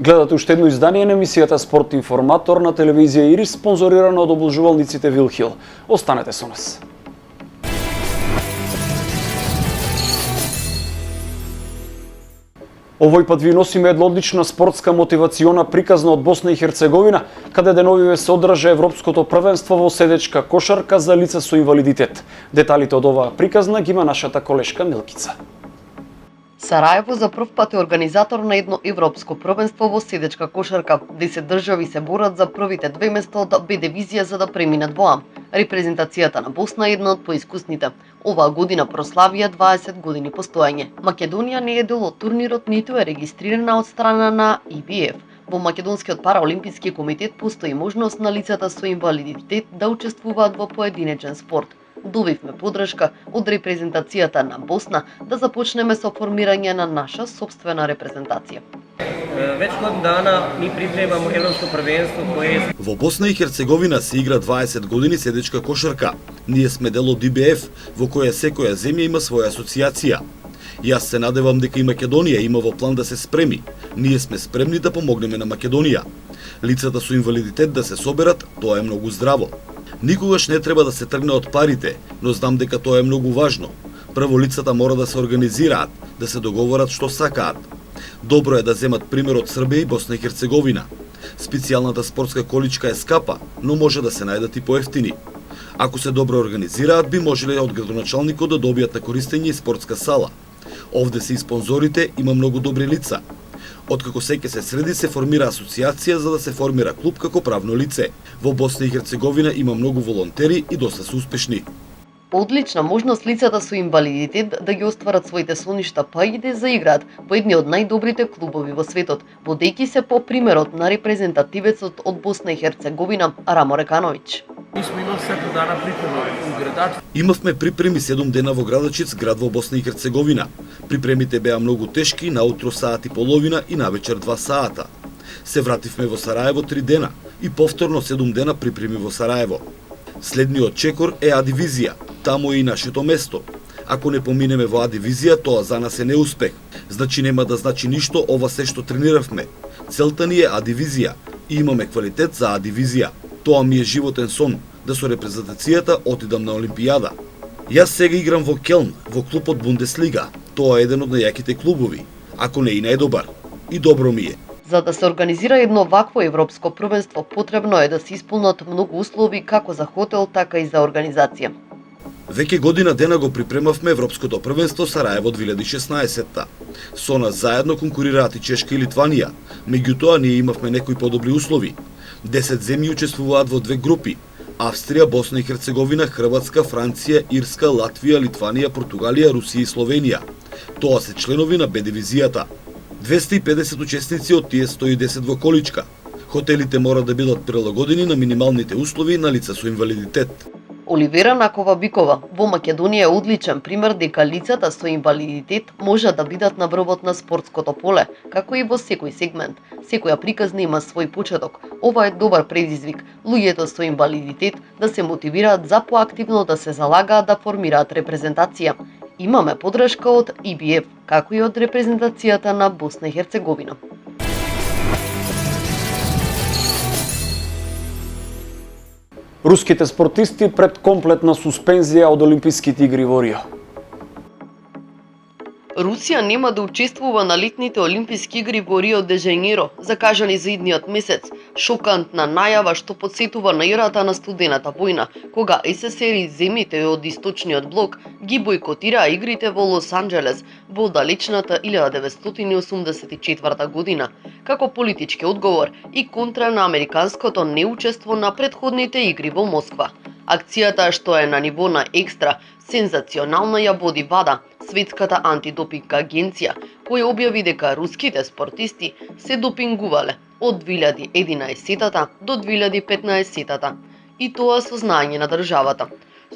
Гледате уште едно издание на емисијата Спорт информатор на телевизија Ирис, спонзорирана од облужувалниците Вилхил. Останете со нас. Овој пат ви носиме една одлична спортска мотивациона приказна од Босна и Херцеговина, каде деновиве се одржа Европското првенство во седечка кошарка за лица со инвалидитет. Деталите од оваа приказна ги има нашата колешка Милкица. Сараево за прв пат е организатор на едно европско првенство во седечка кошарка. 10 држави се борат за првите две места од Б дивизија за да преминат во А. Репрезентацијата на Босна е една од поискусните. Оваа година прославија 20 години постоење. Македонија не е дел од турнирот, ниту е регистрирана од страна на IBF. Во Македонскиот параолимписки комитет постои можност на лицата со инвалидитет да учествуваат во поединечен спорт. Добивме подршка од репрезентацијата на Босна да започнеме со формирање на наша собствена репрезентација. Веќе година дана ми припремамо европско првенство кое Во Босна и Херцеговина се игра 20 години седечка кошарка. Ние сме дел од IBF, во која секоја земја има своја асоциација. Јас се надевам дека и Македонија има во план да се спреми. Ние сме спремни да помогнеме на Македонија. Лицата со инвалидитет да се соберат, тоа е многу здраво. Никогаш не треба да се тргне од парите, но знам дека тоа е многу важно. Прво лицата мора да се организираат, да се договорат што сакаат. Добро е да земат пример од Србија и Босна и Херцеговина. Специјалната спортска количка е скапа, но може да се најдат и поевтини. Ако се добро организираат, би можеле од градоначалникот да добијат на користење и спортска сала. Овде се и спонзорите, има многу добри лица. Откако сеќе се среди, се формира асоциација за да се формира клуб како правно лице. Во Босна и Херцеговина има многу волонтери и доста се успешни. Одлична можност лицата со инвалидитет да ги остварат своите соништа, па и да заиграат во едни од најдобрите клубови во светот, водејќи се по примерот на репрезентативецот од Босна и Херцеговина Рамо Рекановиќ. Имавме припреми 7 дена во Градачиц, град во Босна и Херцеговина. Припремите беа многу тешки, наутро саат и половина и навечер 2 саата. Се вративме во Сараево 3 дена и повторно 7 дена припреми во Сараево. Следниот чекор е А дивизија, таму е и нашето место. Ако не поминеме во А дивизија, тоа за нас е неуспех. Значи нема да значи ништо ова се што трениравме. Целта ни е А дивизија и имаме квалитет за А дивизија. Тоа ми е животен сон, да со репрезентацијата отидам на Олимпијада. Јас сега играм во Келн, во клубот Бундеслига. Тоа е еден од најаките клубови, ако не и најдобар. И добро ми е. За да се организира едно вакво европско првенство, потребно е да се исполнат многу услови како за хотел, така и за организација. Веќе година дена го припремавме Европското првенство Сараево 2016-та. Со нас заедно конкурираат и Чешка и Литванија, меѓутоа ние имавме некои подобри услови. 10 земји учествуваат во 2 групи: Австрија, Босна и Херцеговина, Хрватска, Франција, Ирска, Латвија, Литванија, Португалија, Русија и Словенија. Тоа се членови на Б дивизијата. 250 учесници од тие 110 во количка. Хотелите мора да бидат прилагодени на минималните услови на лица со инвалидитет. Оливера Накова Бикова во Македонија е одличен пример дека лицата со инвалидитет можат да бидат на врвот на спортското поле, како и во секој сегмент. Секоја приказна има свој почеток. Ова е добар предизвик луѓето со инвалидитет да се мотивираат за поактивно да се залагаат да формираат репрезентација. Имаме подршка од IBF, како и од репрезентацијата на Босна и Херцеговина. Руските спортисти пред комплетна суспензија од Олимписките игри во Рио. Русија нема да учествува на летните Олимписки игри во Рио де Жанеиро, закажани за идниот месец. Шокантна најава што потсетува на ерата на студената војна, кога СССР и земјите од источниот блок ги бойкотираа игрите во Лос Анџелес во далечната 1984 година, како политички одговор и контра на американското неучество на претходните игри во Москва. Акцијата, што е на ниво на екстра, сензационална ја води ВАДА, Светската антидопинг агенција, која објави дека руските спортисти се допингувале од 2011 до 2015 и тоа со знаење на државата.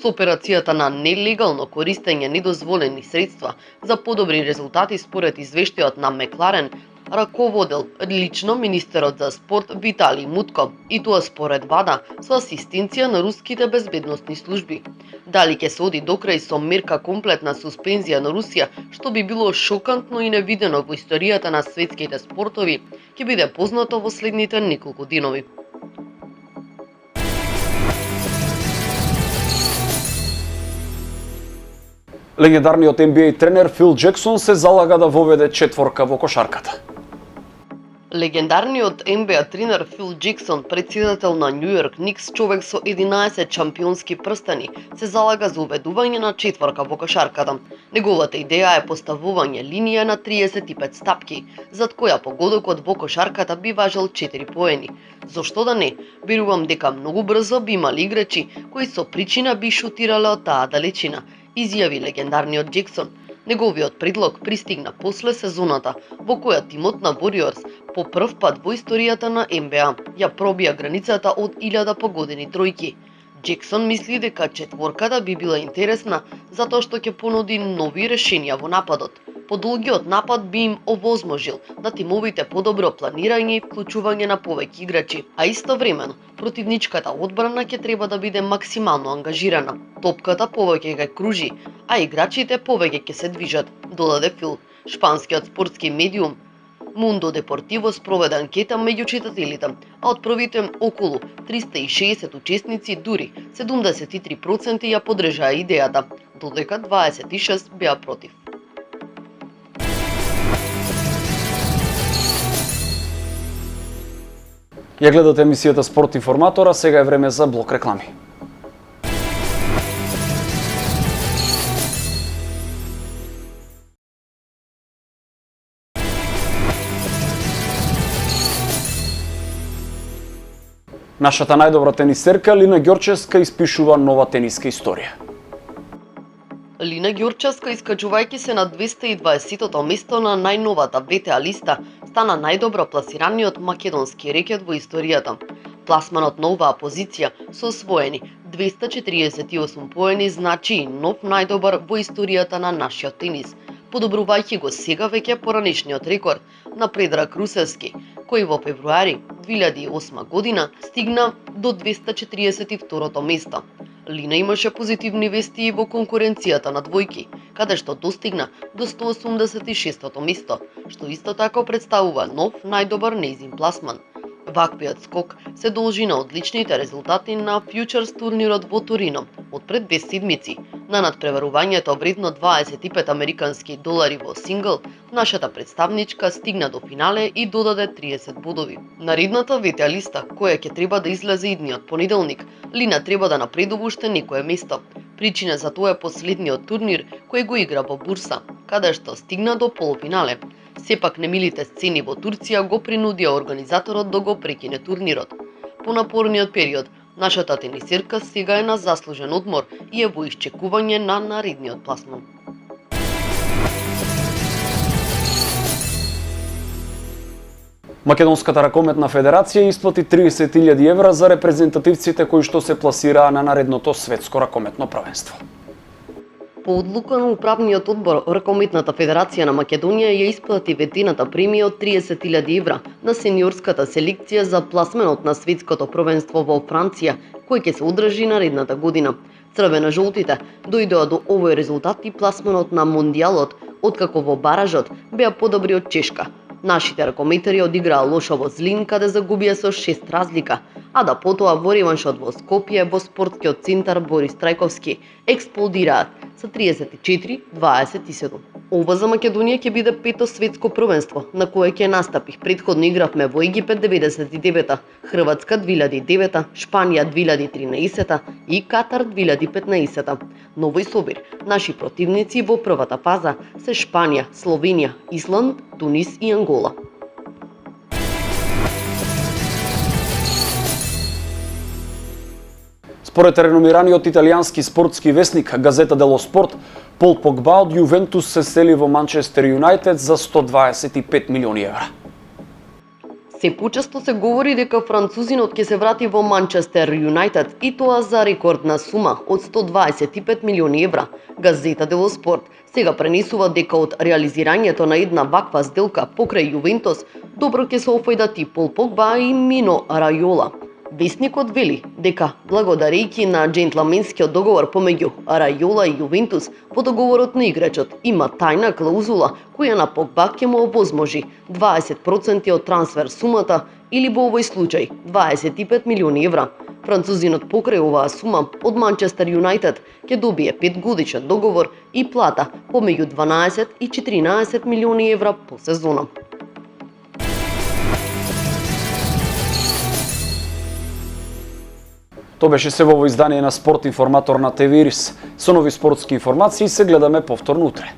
Со операцијата на нелегално користење недозволени средства за подобри резултати според извештајот на Мекларен, раководел лично министерот за спорт Виталий Мутко, и тоа според ВАДА со асистенција на руските безбедносни служби. Дали ќе се оди докрај со мерка комплетна суспензија на Русија, што би било шокантно и невидено во историјата на светските спортови, ќе биде познато во следните неколку денови. Легендарниот NBA тренер Фил Джексон се залага да воведе четворка во кошарката. Легендарниот NBA тренер Фил Джексон, председател на Нью Йорк Никс, човек со 11 шампионски прстени, се залага за уведување на четворка во кошарката. Неговата идеја е поставување линија на 35 стапки, зад која погодокот во кошарката би важел 4 поени. Зошто да не? Верувам дека многу брзо би имали играчи кои со причина би шутирале од таа далечина, изјави легендарниот Джексон. Неговиот предлог пристигна после сезоната во која тимот на Warriors по прв пат во историјата на NBA ја пробија границата од 1000 погодени тројки. Джексон мисли дека четворката би била интересна затоа што ќе понуди нови решенија во нападот. Подолгиот напад би им овозможил на тимовите подобро планирање и вклучување на повеќе играчи, а истовремено противничката одбрана ќе треба да биде максимално ангажирана. Топката повеќе ќе кружи, а играчите повеќе ќе се движат, додаде Фил. Шпанскиот спортски медиум Mundo Deportivo спроведе анкета меѓу читателите, а од првите околу 360 учесници дури 73% ја поддржаа идејата, додека 26 беа против. Ја гледате емисијата Спорт информатора, сега е време за блок реклами. Нашата најдобра тенисерка Лина Ѓорчевска испишува нова тениска историја. Лина Ѓорчевска, искачувајќи се на 220-тото место на најновата ВТА листа, стана најдобро пласираниот македонски рекет во историјата. Пласманот на оваа позиција со освоени 248 поени значи нов најдобар во историјата на нашиот тенис, подобрувајќи го сега веќе поранешниот рекорд на Предраг Русевски, кој во февруари 2008 година стигна до 242-то место. Лина имаше позитивни вести и во конкуренцијата на двојки, каде што достигна до 186-то место, што исто така представува нов најдобар нејзин пласман. Ваквиот скок се должи на одличните резултати на фјучерс турнирот во Торино од пред 2 седмици, на надпреварувањето вредно 25 американски долари во сингл. Нашата представничка стигна до финале и додаде 30 бодови. Наредната ВТА листа, која ќе треба да излезе идниот понеделник, Лина треба да напредува уште некое место. Причина за тоа е последниот турнир кој го игра во Бурса, каде што стигна до полуфинале. Сепак немилите сцени во Турција го принудија организаторот да го прекине турнирот. По напорниот период, нашата тенисерка сега е на заслужен одмор и е во исчекување на наредниот пласман. Македонската ракометна федерација исплати 30.000 евра за репрезентативците кои што се пласираа на наредното светско ракометно првенство. По одлука на управниот одбор, Ракометната федерација на Македонија ја исплати ветената премија од 30.000 евра на сениорската селекција за пласменот на светското првенство во Франција, кој ќе се одржи наредната година. Црвено-жолтите дојдоа до овој резултат и пласменот на мондијалот, откако во баражот беа подобри од Чешка. Нашите ракометари одиграа лошо во Злин, каде загубија со 6 разлика, а да потоа во реваншот во Скопје во спортскиот центар Борис Трајковски експлодираат со 34-27. Ова за Македонија ќе биде пето светско првенство, на кое ќе настапи. Претходно игравме во Египет 99-та, Хрватска 2009-та, Шпанија 2013-та и Катар 2015-та. Новој собир, наши противници во првата фаза се Шпанија, Словенија, Исланд, Тунис и Ангола. Според реномираниот италијански спортски весник Газета дело Спорт, Пол Погба од Јувентус се сели во Манчестер Юнајтед за 125 милиони евра. Се почесто се говори дека французинот ќе се врати во Манчестер Юнајтед и тоа за рекордна сума од 125 милиони евра. Газета дело Спорт сега пренесува дека од реализирањето на една ваква сделка покрај Јувентус добро ќе се офајдат и Пол Погба и Мино Рајола. Весникот вели дека благодарејќи на џентлменскиот договор помеѓу Рајола и Јувентус, по договорот на играчот има тајна клаузула која на Погба ќе му овозможи 20% од трансфер сумата или во овој случај 25 милиони евра. Французинот покрај оваа сума од Манчестер Юнајтед ќе добие 5-годишен договор и плата помеѓу 12 и 14 милиони евра по сезона. Тоа беше се во ово издание на Спорт информатор на ТВ Ирис. Со нови спортски информации се гледаме повторно утре.